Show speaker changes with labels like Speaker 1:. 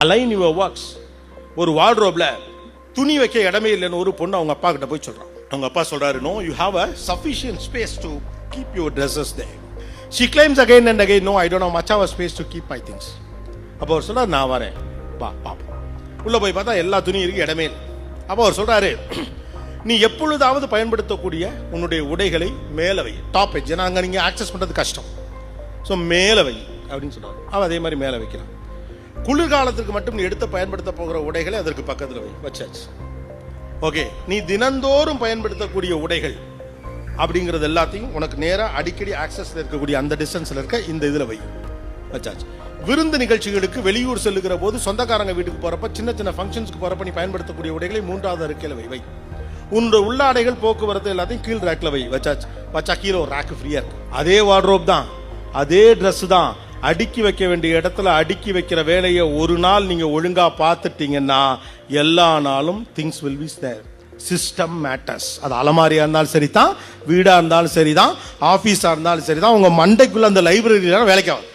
Speaker 1: Align your works. ஒரு வார்ட்ரோப்ல துணி வைக்க இடமே இல்லைன்னு ஒரு பொண்ணு அவங்க அப்பா கிட்ட போய் சொல்றான். அவங்க அப்பா சொல்றாரு, no, you have a sufficient space to keep your dresses there. She claims again and again, no, I don't have much of space to keep my things. அப்போ அவர் சொல்றாரு, நான் வரேன், வா பாப்போம். உள்ள போய் பார்த்தா எல்லா துணியும் இருக்கு, இடமே இல்லை. அப்போ அவர் சொல்றாரு, நீ எப்பொழுதாவது பயன்படுத்தக்கூடிய உன்னுடைய உடைகளை மேலே வை, டாப் எட்ஜ், ஏன்னா அங்கே நீங்கள் ஆக்சஸ் பண்ணுறது கஷ்டம், ஸோ மேலே வை அப்படின்னு சொல்றாரு. அவன் அதே மாதிரி மேலே வைக்கிறான். குளிர்காலத்துக்கு மட்டும் நீ எடுத்து பயன்படுத்த போகிற உடைகளை அதற்கு பக்கத்தில் வை, வச்சாச்சு. ஓகே, நீ தினந்தோறும் பயன்படுத்தக்கூடிய உடைகள் அப்படிங்கிறது எல்லாத்தையும் உனக்கு நேராக அடிக்கடி ஆக்சஸ்ல இருக்கக்கூடிய அந்த டிஸ்டன்ஸ்ல இருக்க இந்த இதில் வை, வச்சாச்சு. விருந்து நிகழ்ச்சிகளுக்கு வெளியூர் செல்லுகிற போது சொந்தக்காரங்க வீட்டுக்கு போறப்ப சின்ன சின்ன ஃபங்க்ஷன்ஸ்க்கு போறப்ப நீ பயன்படுத்தக்கூடிய உடைகளை மூன்றாவது இருக்கையில் வை. உன்னோட உள்ளாடைகள் போக்குவரத்து எல்லாத்தையும் கீழ் ரேக்ல வை, வச்சாச்சு. வச்சா கீழே ஒரு ரேக் ஃப்ரீயா இருக்கு. அதே வார்ட்ரோப் தான், அதே ட்ரெஸ் தான், அடுக்கி வைக்க வேண்டிய இடத்துல அடுக்கி வைக்கிற வேலையை ஒரு நாள் நீங்க ஒழுங்கா பார்த்துட்டீங்கன்னா எல்லா நாளும் things will be there. System matters. அது அலமாரியா இருந்தாலும் சரிதான், வீடா இருந்தாலும் சரிதான், ஆபீஸா இருந்தாலும் சரிதான், உங்க மண்டைக்குள்ள அந்த லைப்ரரியில வேலைக்கு ஆகும்.